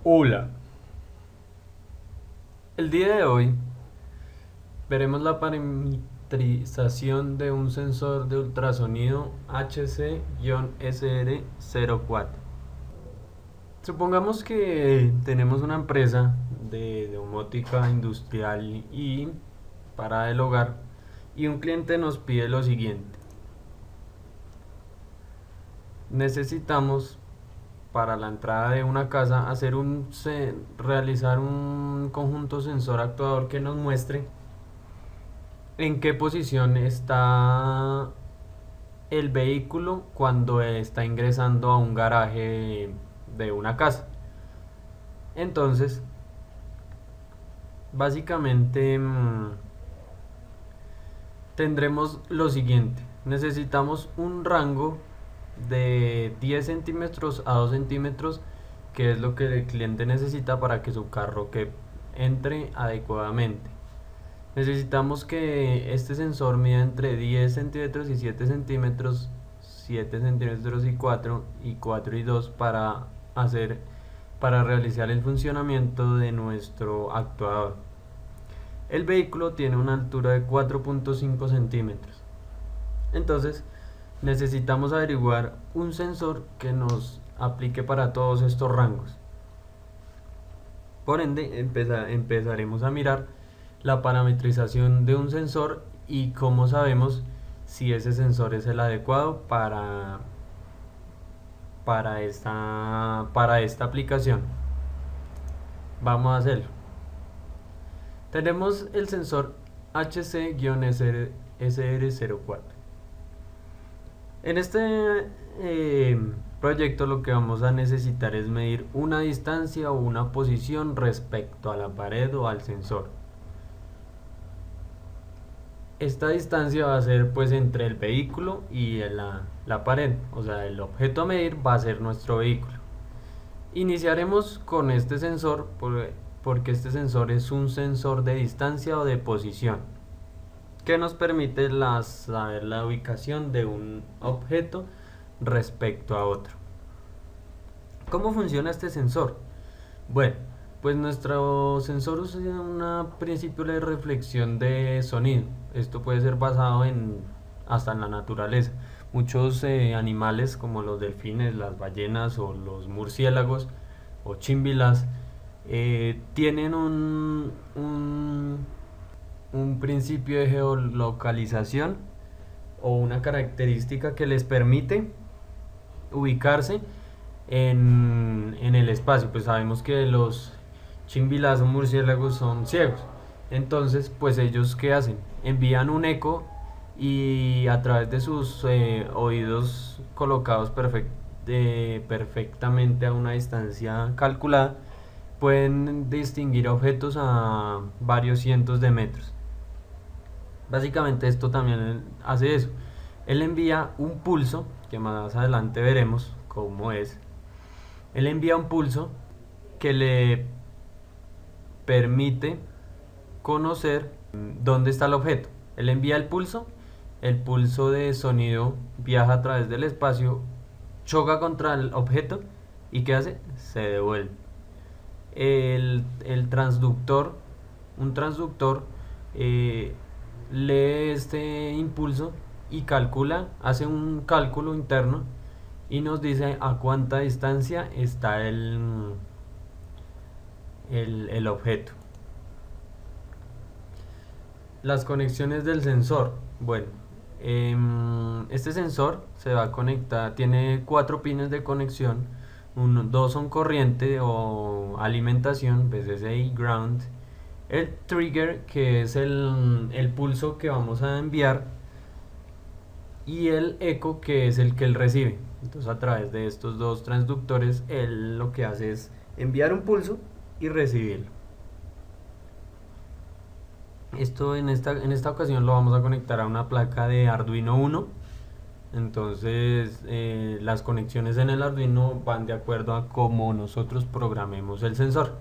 Hola, el día de hoy veremos la parametrización de un sensor de ultrasonido HC-SR04. Supongamos que tenemos una empresa de domótica industrial y para el hogar y un cliente nos pide lo siguiente. Necesitamos para la entrada de una casa realizar un conjunto sensor actuador que nos muestre en qué posición está el vehículo cuando está ingresando a un garaje de una casa. Entonces, básicamente tendremos lo siguiente. Necesitamos un rango de 10 centímetros a 2 centímetros, que es lo que el cliente necesita para que su carro que entre adecuadamente. Necesitamos que este sensor mida entre 10 centímetros y 7 centímetros, 7 centímetros y 4 y 2 para realizar el funcionamiento de nuestro actuador. El vehículo tiene una altura de 4.5 centímetros. Entonces, necesitamos averiguar un sensor que nos aplique para todos estos rangos. Por ende, empezaremos a mirar la parametrización de un sensor y cómo sabemos si ese sensor es el adecuado para esta aplicación. Vamos a hacerlo. Tenemos el sensor HC-SR04. En este proyecto lo que vamos a necesitar es medir una distancia o una posición respecto a la pared o al sensor. Esta distancia va a ser pues entre el vehículo y la pared, o sea, el objeto a medir va a ser nuestro vehículo. Iniciaremos con este sensor porque este sensor es un sensor de distancia o de posición que nos permite saber la ubicación de un objeto respecto a otro. ¿Cómo funciona este sensor? Bueno, pues nuestro sensor usa un principio de reflexión de sonido. Esto puede ser basado hasta en la naturaleza. Muchos animales como los delfines, las ballenas o los murciélagos o chimbilas tienen un principio de geolocalización o una característica que les permite ubicarse en el espacio. Pues sabemos que los chimbilas o murciélagos son ciegos. Entonces, pues ellos ¿qué hacen? Envían un eco y a través de sus oídos colocados perfectamente a una distancia calculada, pueden distinguir objetos a varios cientos de metros. Básicamente esto también hace eso. Él envía un pulso, que más adelante veremos cómo es. Él envía un pulso que le permite conocer dónde está el objeto. Él envía el pulso de sonido viaja a través del espacio, choca contra el objeto y ¿qué hace? Se devuelve. El transductor, un transductor, lee este impulso y hace un cálculo interno y nos dice a cuánta distancia está el objeto. Las conexiones del sensor. Bueno, este sensor se va a conectar, tiene 4 pines de conexión. Dos son corriente o alimentación, VCSI, ground. El trigger, que es el pulso que vamos a enviar. Y el eco, que es el que él recibe. Entonces, a través de estos dos transductores, él lo que hace es enviar un pulso y recibirlo. Esto en esta ocasión lo vamos a conectar a una placa de Arduino Uno. Entonces las conexiones en el Arduino van de acuerdo a cómo nosotros programemos el sensor.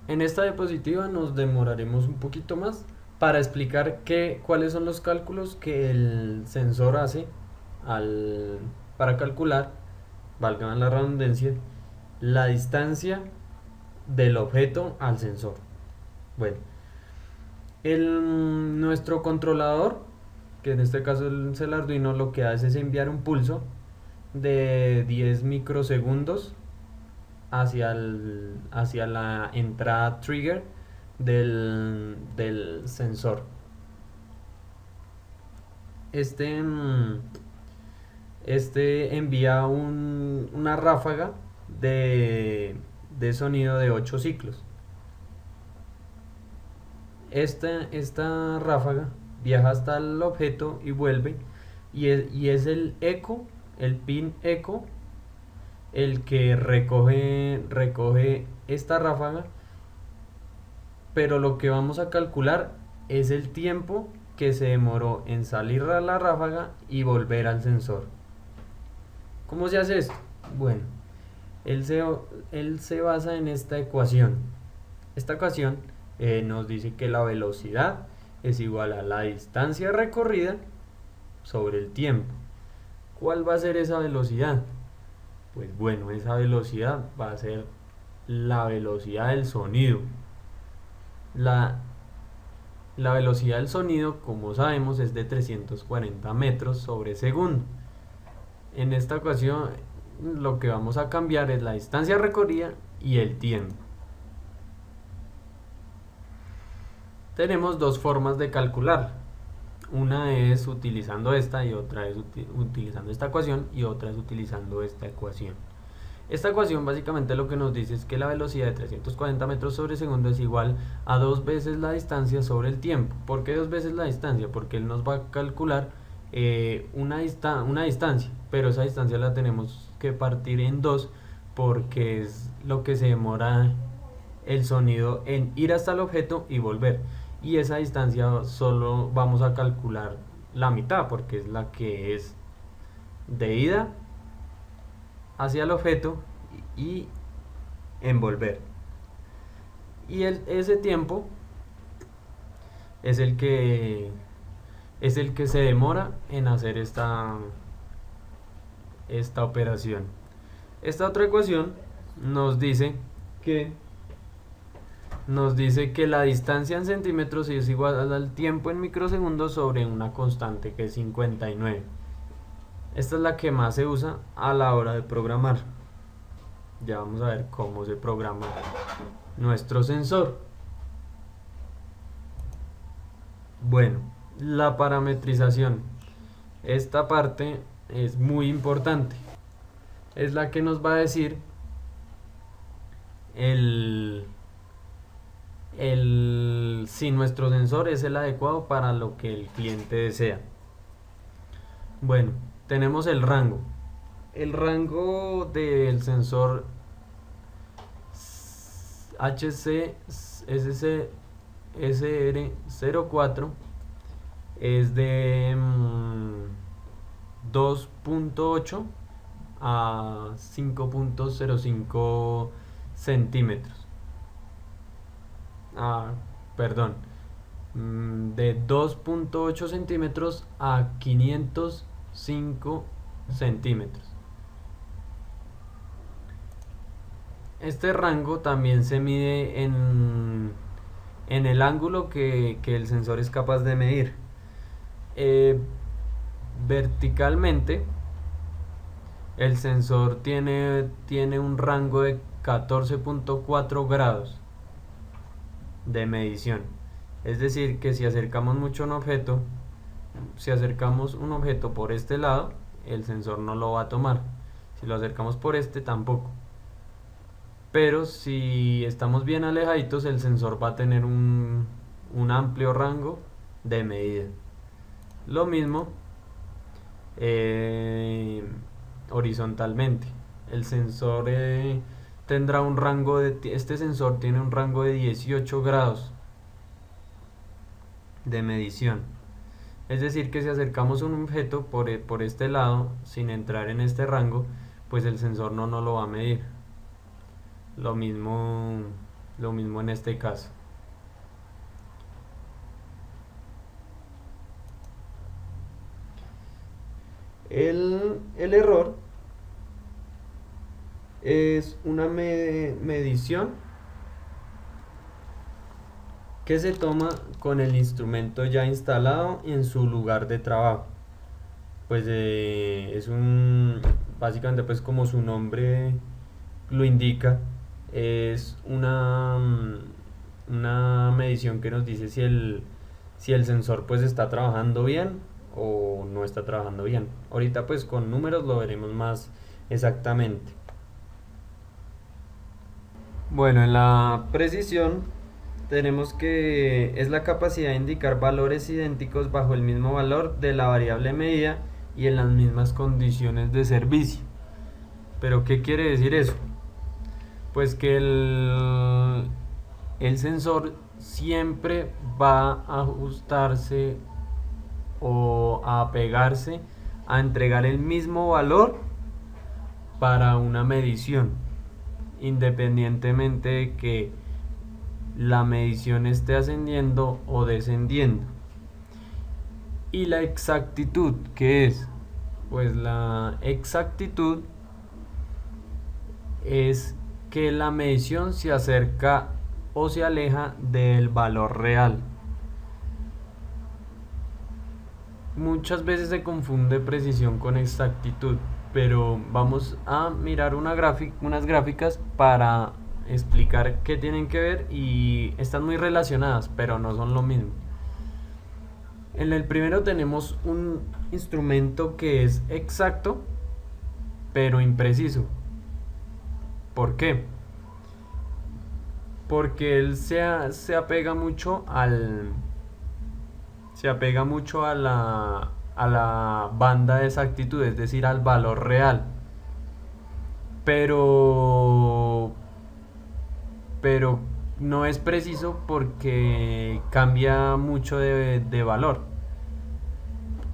En esta diapositiva nos demoraremos un poquito más para explicar cuáles son los cálculos que el sensor hace al, para calcular, valga la redundancia, la distancia del objeto al sensor. Bueno, nuestro controlador, que en este caso es el Arduino, lo que hace es enviar un pulso de 10 microsegundos hacia la entrada trigger del sensor. Este, este envía una ráfaga de sonido de 8 ciclos. Esta ráfaga viaja hasta el objeto y vuelve, y es el eco, el pin eco, el que recoge esta ráfaga, pero lo que vamos a calcular es el tiempo que se demoró en salir a la ráfaga y volver al sensor. ¿Cómo se hace esto? Bueno, él se basa en esta ecuación. Esta ecuación nos dice que la velocidad es igual a la distancia recorrida sobre el tiempo. ¿Cuál va a ser esa velocidad? Pues bueno, esa velocidad va a ser la velocidad del sonido. La, la velocidad del sonido, como sabemos, es de 340 metros sobre segundo. En esta ocasión, lo que vamos a cambiar es la distancia recorrida y el tiempo. Tenemos dos formas de calcular. Una es utilizando esta y otra es utilizando esta ecuación, y otra es utilizando esta ecuación. Esta ecuación básicamente lo que nos dice es que la velocidad de 340 metros sobre segundo es igual a 2 veces la distancia sobre el tiempo. ¿Por qué 2 veces la distancia? Porque él nos va a calcular una distancia, pero esa distancia la tenemos que partir en dos, porque es lo que se demora el sonido en ir hasta el objeto y volver. Y esa distancia solo vamos a calcular la mitad, porque es la que es de ida hacia el objeto y envolver. Y ese tiempo es el que se demora en hacer esta operación. Esta otra ecuación nos dice que la distancia en centímetros es igual al tiempo en microsegundos sobre una constante que es 59. Esta es la que más se usa a la hora de programar. Ya vamos a ver cómo se programa nuestro sensor. Bueno, la parametrización. Esta parte es muy importante. Es la que nos va a decir si nuestro sensor es el adecuado para lo que el cliente desea. Bueno, tenemos el rango. El rango del sensor HC-SR04 es de 2.8 a 5.05 centímetros. Perdón, de 2.8 centímetros a 505 centímetros. Este rango también se mide en el ángulo que el sensor es capaz de medir. Verticalmente, el sensor tiene un rango de 14.4 grados de medición. Es decir, que si acercamos mucho un objeto, si acercamos un objeto por este lado, el sensor no lo va a tomar. Si lo acercamos por este, tampoco. Pero si estamos bien alejaditos, el sensor va a tener un amplio rango de medida. Lo mismo horizontalmente. El sensor tendrá un rango este sensor tiene un rango de 18 grados de medición. Es decir, que si acercamos un objeto por este lado, sin entrar en este rango, pues el sensor no lo va a medir. Lo mismo en este caso. El error es una medición que se toma con el instrumento ya instalado en su lugar de trabajo. Pues es básicamente pues como su nombre lo indica, es una medición que nos dice si el sensor pues está trabajando bien o no está trabajando bien. Ahorita pues con números lo veremos más exactamente. Bueno, en la precisión tenemos que es la capacidad de indicar valores idénticos bajo el mismo valor de la variable medida y en las mismas condiciones de servicio. ¿Pero qué quiere decir eso? Pues que el sensor siempre va a ajustarse o a pegarse a entregar el mismo valor para una medición, independientemente de que la medición esté ascendiendo o descendiendo. Y la exactitud, ¿qué es? Pues la exactitud es que la medición se acerca o se aleja del valor real. Muchas veces se confunde precisión con exactitud, pero vamos a mirar unas gráficas para explicar qué tienen que ver, y están muy relacionadas, pero no son lo mismo. En el primero tenemos un instrumento que es exacto, pero impreciso. ¿Por qué? Porque él se apega mucho a la banda de exactitud, es decir, al valor real. Pero no es preciso porque cambia mucho de valor.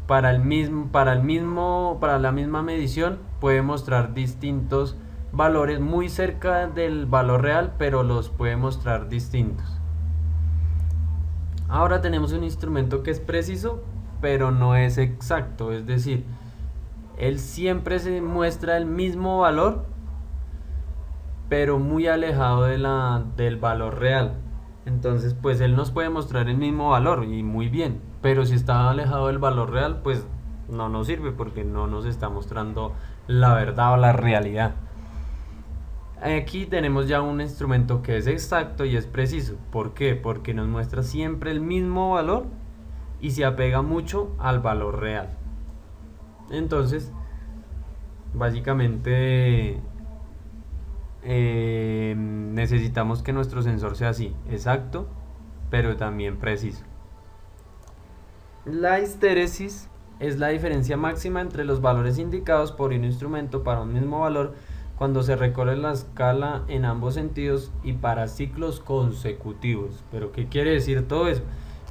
Para la misma medición puede mostrar distintos valores muy cerca del valor real, pero los puede mostrar distintos. Ahora tenemos un instrumento que es preciso, pero no es exacto, es decir, él siempre se muestra el mismo valor, pero muy alejado del valor real. Entonces, pues él nos puede mostrar el mismo valor y muy bien, pero si está alejado del valor real, pues no nos sirve porque no nos está mostrando la verdad o la realidad. Aquí tenemos ya un instrumento que es exacto y es preciso. ¿Por qué? Porque nos muestra siempre el mismo valor y se apega mucho al valor real. Entonces, básicamente necesitamos que nuestro sensor sea así, exacto, pero también preciso. La histéresis es la diferencia máxima entre los valores indicados por un instrumento para un mismo valor cuando se recorre la escala en ambos sentidos y para ciclos consecutivos. ¿Pero qué quiere decir todo eso?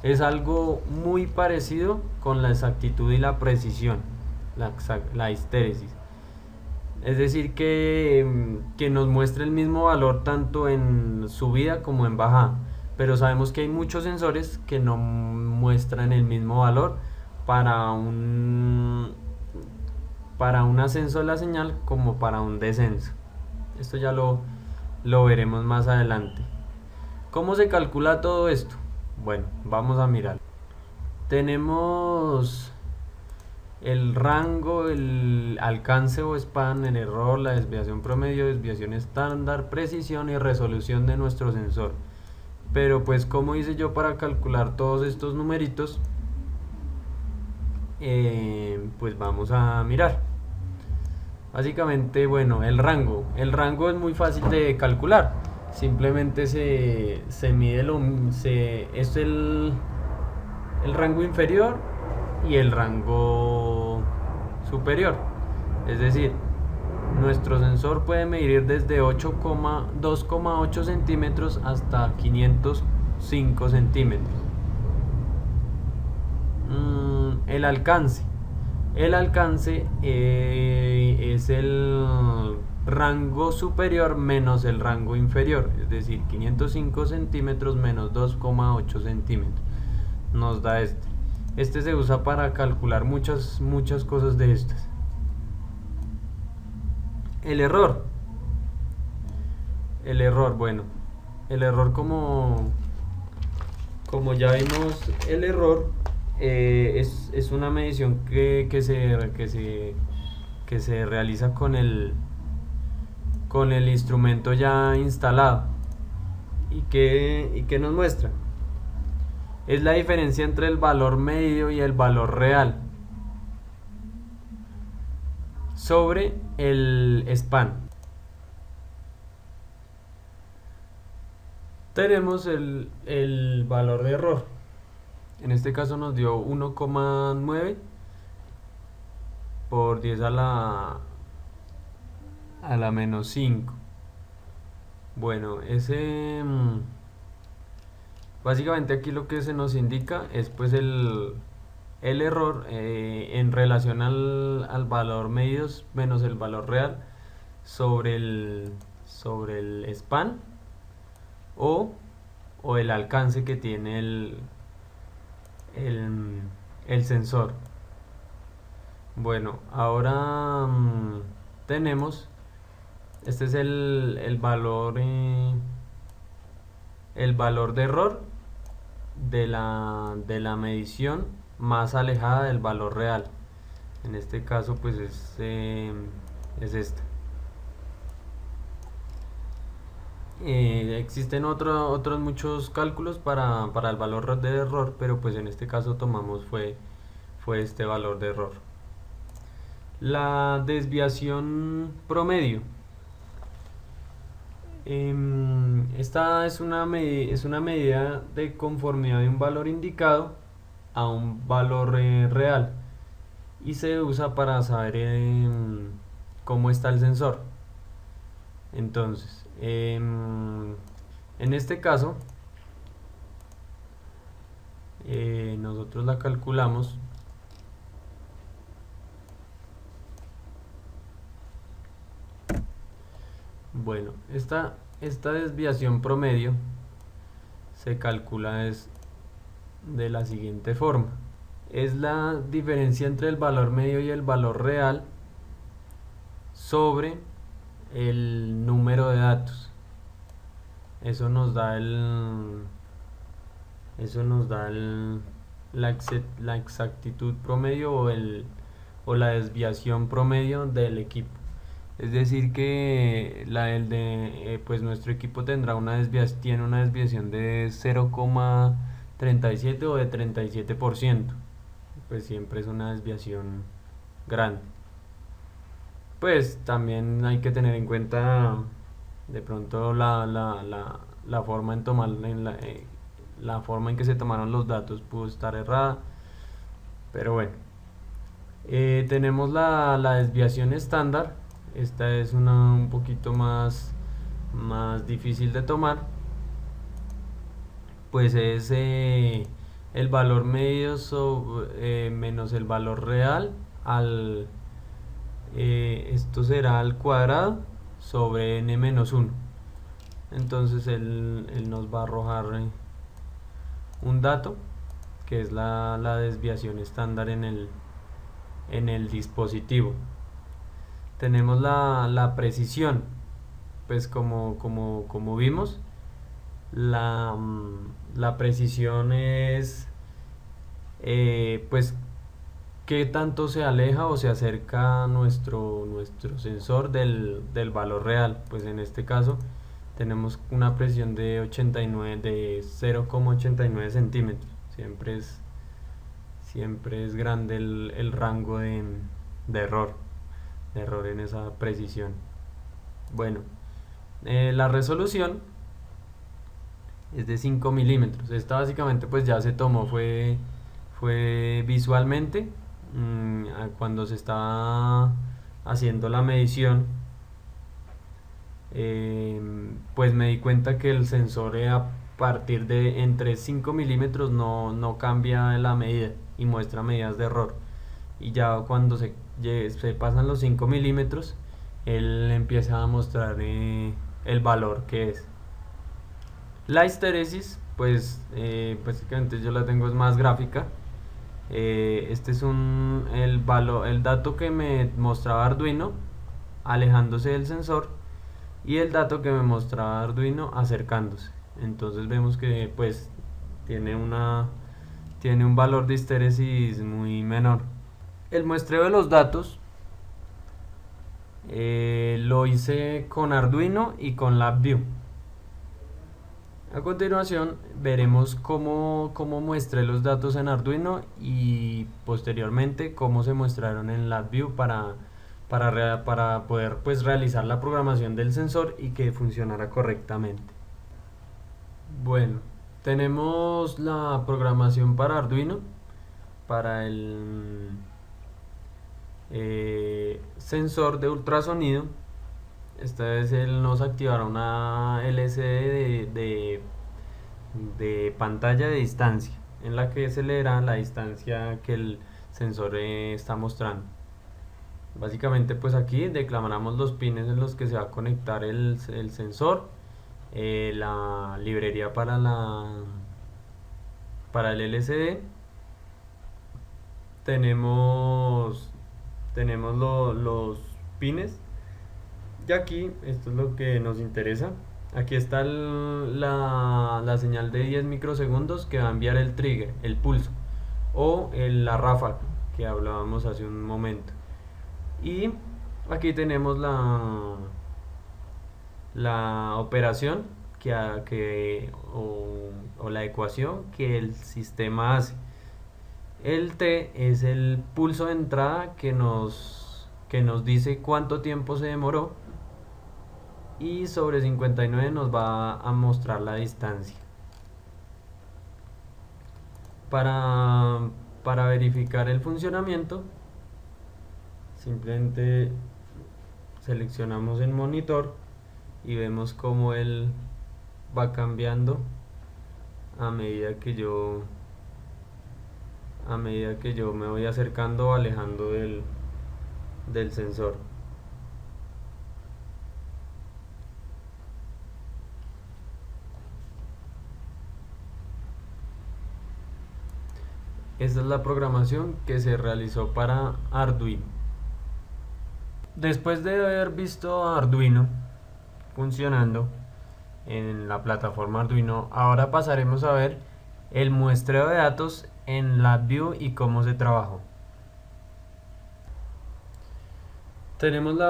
Es algo muy parecido con la exactitud y la precisión, la histéresis. Es decir, que nos muestre el mismo valor tanto en subida como en bajada. Pero sabemos que hay muchos sensores que no muestran el mismo valor para un ascenso de la señal como para un descenso. Esto ya lo veremos más adelante. ¿Cómo se calcula todo esto? Bueno, vamos a mirar. Tenemos el rango, el alcance o span, el error, la desviación promedio, desviación estándar, precisión y resolución de nuestro sensor. Pero pues, ¿cómo hice yo para calcular todos estos numeritos? Pues vamos a mirar. Básicamente, bueno, el rango es muy fácil de calcular. Simplemente se mide es el rango inferior y el rango superior. Es decir, nuestro sensor puede medir desde 2,8 centímetros hasta 505 centímetros. El alcance es el rango superior menos el rango inferior, es decir, 505 centímetros menos 2,8 centímetros nos da este se usa para calcular muchas cosas de estas. El error. El error, bueno. El error como ya vimos, el error es una medición que se realiza con el instrumento ya instalado. Y qué nos muestra? Es la diferencia entre el valor medio y el valor real sobre el span. Tenemos el valor de error. En este caso nos dio 1,9 por 10 a la menos 5. Bueno, básicamente aquí lo que se nos indica es pues el error en relación al valor medido menos el valor real sobre el span o el alcance que tiene el sensor. Bueno, ahora tenemos, este es el valor de error de la medición más alejada del valor real. En este caso pues es esta. Existen otros muchos cálculos para el valor de error, pero pues en este caso tomamos fue este valor de error. La desviación promedio. Esta es una medida de conformidad de un valor indicado a un valor real y se usa para saber cómo está el sensor. Entonces, en este caso, nosotros la calculamos. Bueno, esta desviación promedio se calcula de la siguiente forma. Es la diferencia entre el valor medio y el valor real sobre el número de datos. Eso nos da la exactitud promedio o la desviación promedio del equipo. Es decir que pues nuestro equipo tiene una desviación de 0,37 o de 37%. Pues siempre es una desviación grande. Pues también hay que tener en cuenta de pronto la forma en tomar la forma en que se tomaron los datos pudo estar errada, pero bueno. Tenemos la desviación estándar. Esta es un poquito más difícil de tomar, pues es el valor medio menos el valor real esto será al cuadrado sobre n menos 1. Entonces él nos va a arrojar un dato que es la desviación estándar en el dispositivo. Tenemos la precisión, pues como vimos, la precisión es pues qué tanto se aleja o se acerca nuestro sensor del valor real. Pues en este caso tenemos una precisión de 0,89 centímetros. Siempre es grande el rango de error en esa precisión. Bueno, la resolución es de 5 milímetros. Esta básicamente pues ya se tomó fue visualmente cuando se estaba haciendo la medición. Pues me di cuenta que el sensor a partir de entre 5 milímetros no cambia la medida y muestra medidas de error, y ya cuando se pasan los 5 milímetros él empieza a mostrar el valor que es. La histeresis pues básicamente yo la tengo es más gráfica. Este es el dato que me mostraba Arduino alejándose del sensor y el dato que me mostraba Arduino acercándose. Entonces vemos que pues tiene tiene un valor de histeresis muy menor. El muestreo de los datos lo hice con Arduino y con LabVIEW. A continuación veremos cómo muestré los datos en Arduino y posteriormente cómo se muestraron en LabVIEW para poder pues realizar la programación del sensor y que funcionara correctamente. Bueno, tenemos la programación para Arduino, para el sensor de ultrasonido. Esta vez él nos activará una LCD de pantalla de distancia, en la que se leerá la distancia que el sensor está mostrando. Básicamente pues aquí declaramos los pines en los que se va a conectar el sensor, la librería para el LCD, tenemos los pines. Y aquí, esto es lo que nos interesa. Aquí está la señal de 10 microsegundos que va a enviar el trigger, el pulso, o la ráfaga que hablábamos hace un momento. Y aquí tenemos la operación o la ecuación que el sistema hace. El T es el pulso de entrada que nos dice cuánto tiempo se demoró, y sobre 59 nos va a mostrar la distancia. Para verificar el funcionamiento, simplemente seleccionamos el monitor y vemos cómo él va cambiando a medida que yo me voy acercando o alejando del sensor. Esta es la programación que se realizó para Arduino. Después de haber visto Arduino funcionando en la plataforma Arduino, ahora pasaremos a ver el muestreo de datos en LabVIEW y cómo se trabajó. Tenemos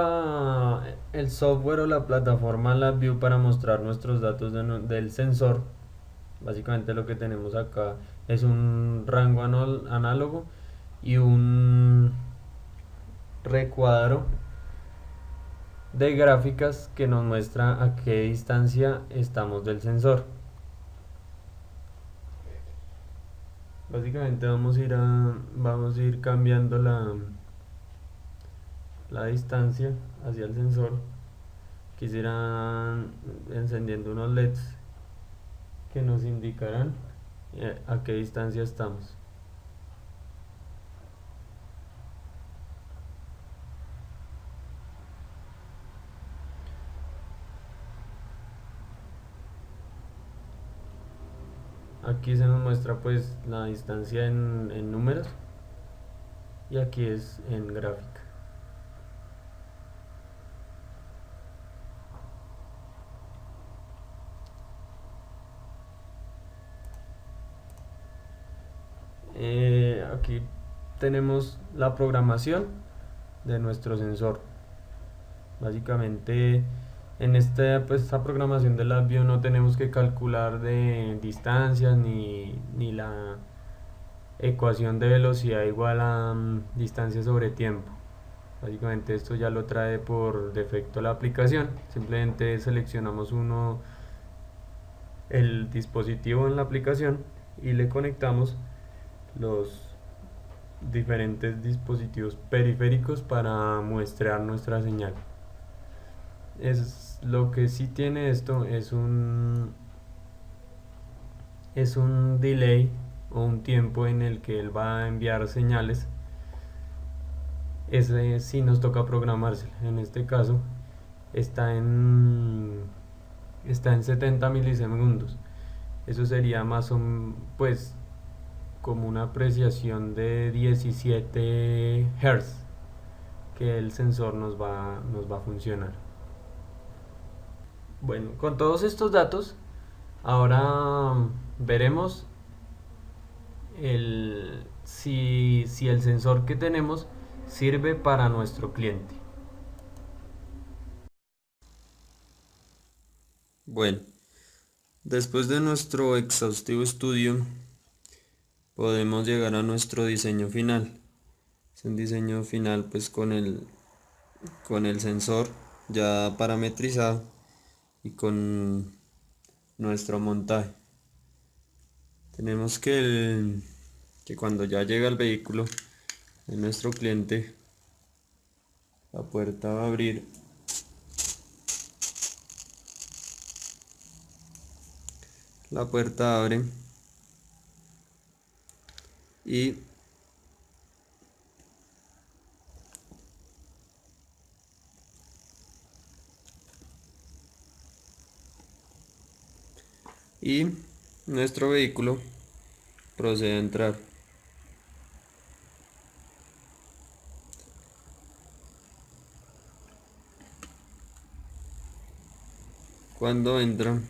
el software o la plataforma LabVIEW para mostrar nuestros datos del sensor. Básicamente lo que tenemos acá es un rango análogo y un recuadro de gráficas que nos muestra a qué distancia estamos del sensor. Básicamente vamos a ir cambiando la distancia hacia el sensor. Quisieran encendiendo unos LEDs que nos indicarán a qué distancia estamos. Aquí se nos muestra pues la distancia en números y aquí es en gráfica. Aquí tenemos la programación de nuestro sensor. Básicamente en esta programación de LabVIEW no tenemos que calcular de distancias ni la ecuación de velocidad igual a distancia sobre tiempo. Básicamente esto ya lo trae por defecto la aplicación. Simplemente seleccionamos el dispositivo en la aplicación y le conectamos los diferentes dispositivos periféricos para muestrear nuestra señal. Lo que sí tiene esto es un delay o un tiempo en el que él va a enviar señales. Ese sí nos toca programárselo. En este caso está en 70 milisegundos. Eso sería más o menos pues como una apreciación de 17 Hz. que el sensor nos va a funcionar. Bueno, con todos estos datos, ahora veremos si el sensor que tenemos sirve para nuestro cliente. Bueno, después de nuestro exhaustivo estudio, podemos llegar a nuestro diseño final. Es un diseño final pues con el sensor ya parametrizado y con nuestro montaje. Tenemos que cuando ya llega el vehículo de nuestro cliente, la puerta va a abrir, la puerta abre y y nuestro vehículo procede a entrar. Cuando entra,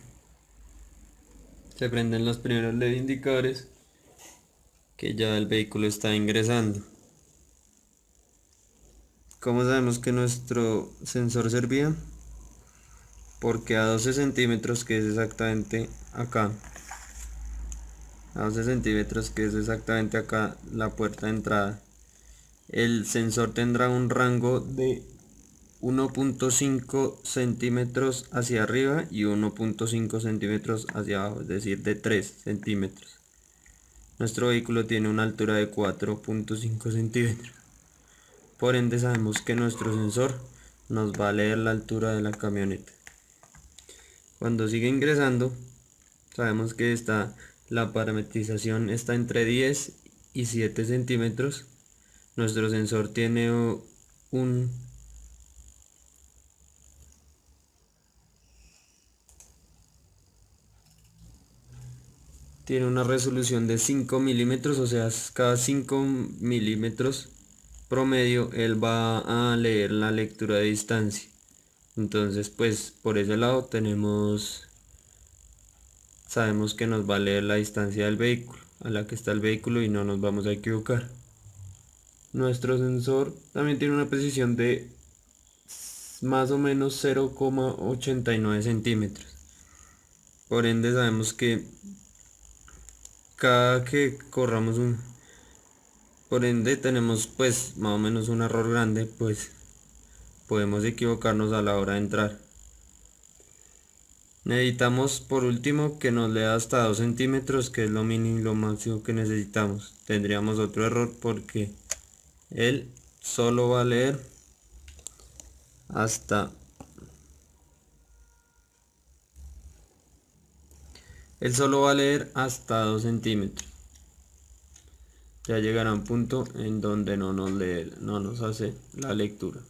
se prenden los primeros LED indicadores que ya el vehículo está ingresando. ¿Cómo sabemos que nuestro sensor servía? Porque a 12 centímetros, que es exactamente acá, a 12 centímetros, que es exactamente acá la puerta de entrada, el sensor tendrá un rango de 1.5 centímetros hacia arriba y 1.5 centímetros hacia abajo, es decir, de 3 centímetros. Nuestro vehículo tiene una altura de 4.5 centímetros. Por ende sabemos que nuestro sensor nos va a leer la altura de la camioneta. Cuando sigue ingresando, sabemos que la parametrización está entre 10 y 7 centímetros. Nuestro sensor un tiene una resolución de 5 milímetros, o sea, cada 5 milímetros promedio él va a leer la lectura de distancia. Entonces, pues por ese lado sabemos que nos va a leer la distancia del vehículo, a la que está el vehículo, y no nos vamos a equivocar. Nuestro sensor también tiene una precisión de más o menos 0,89 centímetros. Por ende sabemos que cada que corramos por ende tenemos pues más o menos un error grande, pues podemos equivocarnos a la hora de entrar. Necesitamos por último que nos lea hasta 2 centímetros, que es lo mínimo y lo máximo que necesitamos. Tendríamos otro error porque él solo va a leer hasta él solo va a leer hasta 2 centímetros. Ya llegará un punto en donde no nos lee, no nos hace la lectura.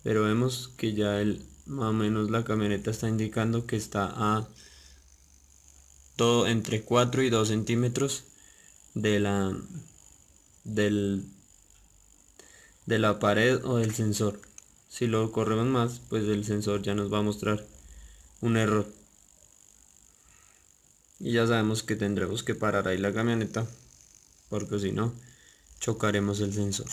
Pero vemos que ya más o menos la camioneta está indicando que está a todo entre 4 y 2 centímetros de del, de la pared o del sensor. Si lo corremos más, pues el sensor ya nos va a mostrar un error. Y ya sabemos que tendremos que parar ahí la camioneta, porque si no, chocaremos el sensor.